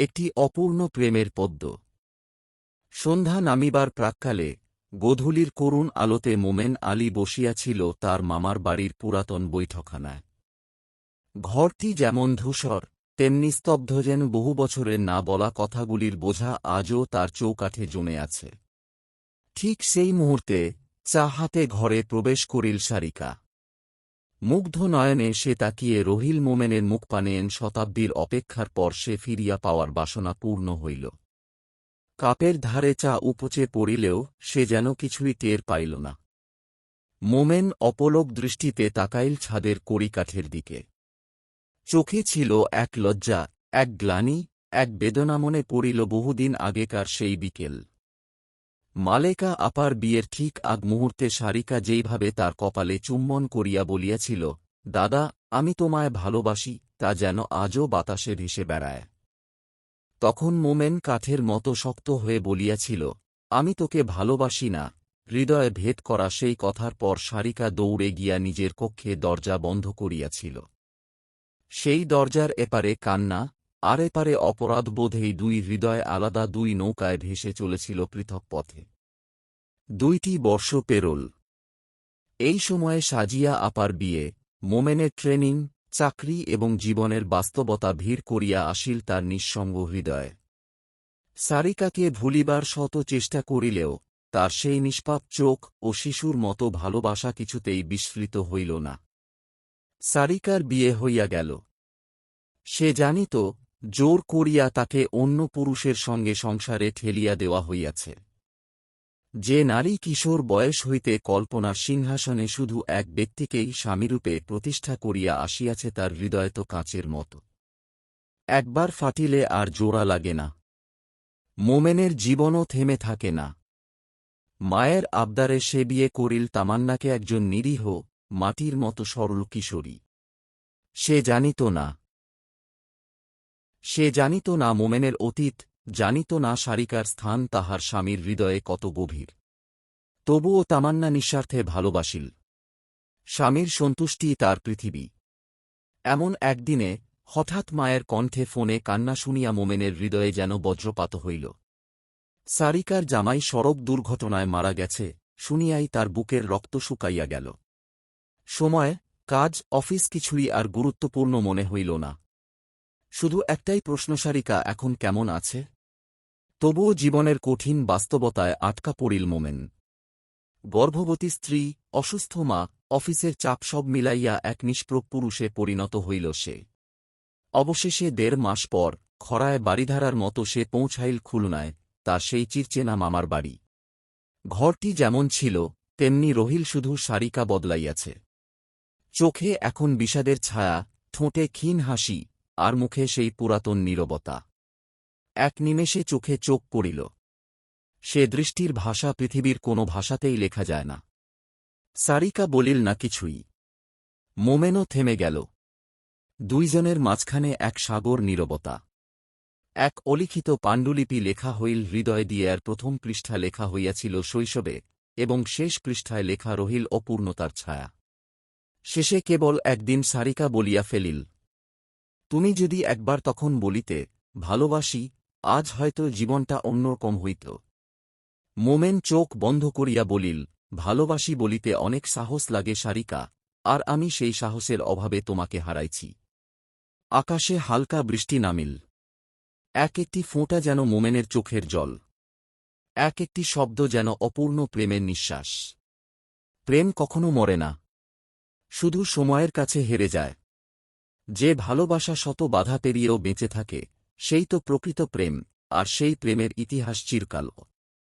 একটি অপূর্ণ প্রেমের পদ্য। সন্ধ্যা নামিবার প্রাক্কালে গোধূলির করুণ আলোতে মোমেন আলী বসিয়াছিল তার মামার বাড়ির পুরাতন বৈঠকখানায়। ঘরটি যেমন ধূসর, তেমনি স্তব্ধ, যেন বহু বছরের না বলা কথাগুলির বোঝা আজও তার চৌকাঠে জমে আছে। ঠিক সেই মুহূর্তে চা হাতে ঘরে প্রবেশ করিল সারিকা। মুগ্ধ নয়নে সে তাকিয়ে রহিল মোমেনের মুখপানেন। শতাব্দীর অপেক্ষার পর সে ফিরিয়া পাওয়ার বাসনা পূর্ণ হইল। কাপের ধারে চা উপচে পড়িলেও সে যেন কিছুই টের পাইল না। মোমেন অপলক দৃষ্টিতে তাকাইল ছাদের কড়িকাঠের দিকে। চোখে ছিল এক লজ্জা, এক গ্লানি, এক বেদনা। মনে পড়িল বহুদিন আগেকার সেই বিকেল। মালেকা আপার বিয়ের ঠিক আগ মুহূর্তে সারিকা যেইভাবে তার কপালে চুম্বন করিয়া বলিয়াছিল, দাদা, আমি তোমায় ভালোবাসি, তা যেন আজও বাতাসে ভেসে বেড়ায়। তখন মোমেন কাঠের মতো শক্ত হয়ে বলিয়াছিল, আমি তোকে ভালোবাসি না। হৃদয়ে ভেদ করা সেই কথার পর সারিকা দৌড়ে গিয়া নিজের কক্ষে দরজা বন্ধ করিয়াছিল। সেই দরজার এপারে কান্না, আর এপারে অপরাধবোধেই দুই হৃদয় আলাদা দুই নৌকায় ভেসে চলেছিল পৃথক পথে। 2টি বর্ষ পেরোল। এই সময়ে সাজিয়া আপার বিয়ে, মোমেনের ট্রেনিং, চাকরি এবং জীবনের বাস্তবতা ভিড় করিয়া আসিল তার নিঃসঙ্গ হৃদয়ে। সারিকাকে ভুলিবার শত চেষ্টা করিলেও তার সেই নিষ্পাপ চোখ ও শিশুর মতো ভালোবাসা কিছুতেই বিস্মৃত হইল না। সারিকার বিয়ে হইয়া গেল। সে জানিত জোর করিয়া তাকে অন্য পুরুষের সঙ্গে সংসারে ঠেলিয়া দেওয়া হইয়াছে। যে নারী কিশোর বয়স হইতে কল্পনার সিংহাসনে শুধু এক ব্যক্তিকেই স্বামীরূপে প্রতিষ্ঠা করিয়া আসিয়াছে, তার হৃদয় তো কাঁচের মতো। একবার ফাটিলে আর জোড়া লাগে না। মোমেনের জীবনও থেমে থাকে না। মায়ের আবদারে সে বিয়ে করিল তামান্নাকে, একজন নিরীহ মাটির মতো সরল কিশোরী। সে জানিত না মোমেনের অতীত, জানিত না সারিকার স্থান তাহার স্বামীর হৃদয়ে কত গভীর। তবুও তামান্না নিঃস্বার্থে ভালোবাসিল। স্বামীর সন্তুষ্টি তার পৃথিবী। এমন একদিনে হঠাৎ মায়ের কণ্ঠে ফোনে কান্না শুনিয়া মোমেনের হৃদয়ে যেন বজ্রপাত হইল। সারিকার জামাই সড়ক দুর্ঘটনায় মারা গেছে শুনিয়াই তার বুকের রক্ত শুকাইয়া গেল। সময়, কাজ, অফিস কিছুই আর গুরুত্বপূর্ণ মনে হইল না। শুধু একটাই প্রশ্ন, সারিকা এখন কেমন আছে? তবুও জীবনের কঠিন বাস্তবতায় আটকা পড়িল মোমেন। গর্ভবতী স্ত্রী, অসুস্থ মা, অফিসের চাপ সব মিলাইয়া এক নিষ্প্রভ পুরুষে পরিণত হইল সে। অবশেষে 1.5 মাস পর খরায় বাড়িধারার মতো সে পৌঁছাইল খুলনায়, তার সেই চিরচেনা মামার বাড়ি। ঘরটি যেমন ছিল তেমনি রহিল, শুধু সারিকা বদলাইয়াছে। চোখে এখন বিষাদের ছায়া, ঠোঁটে ক্ষীণ হাসি, আর মুখে সেই পুরাতন নীরবতা। এক নিমেষে চোখে চোখ পড়িল। সে দৃষ্টির ভাষা পৃথিবীর কোনো ভাষাতেই লেখা যায় না। সারিকা বলিল না কিছুই। মোমেনও থেমে গেল। দুইজনের মাঝখানে এক সাগর নীরবতা। এক অলিখিত পাণ্ডুলিপি লেখা হইল হৃদয় দিয়ে। আর প্রথম পৃষ্ঠা লেখা হইয়াছিল শৈশবে, এবং শেষ পৃষ্ঠায় লেখা রহিল অপূর্ণতার ছায়া। শেষে কেবল একদিন সারিকা বলিয়া ফেলিল, তুমি যদি একবার তখন বলিতে ভালোবাসি, আজ হয়তো জীবনটা অন্যরকম হইত। মোমেন চোখ বন্ধ করিয়া বলিল, ভালোবাসি বলিতে অনেক সাহস লাগে সারিকা, আর আমি সেই সাহসের অভাবে তোমাকে হারাইছি। আকাশে হালকা বৃষ্টি নামিল। এক একটি ফোঁটা যেন মোমেনের চোখের জল। এক একটি শব্দ যেন অপূর্ণ প্রেমের নিঃশ্বাস। প্রেম কখনো মরে না, শুধু সময়ের কাছে হেরে যায়। যে ভালোবাসা শত বাধা পেরিয়েও বেঁচে থাকে, সেই তো প্রকৃত প্রেম, আর সেই প্রেমের ইতিহাস চিরকাল।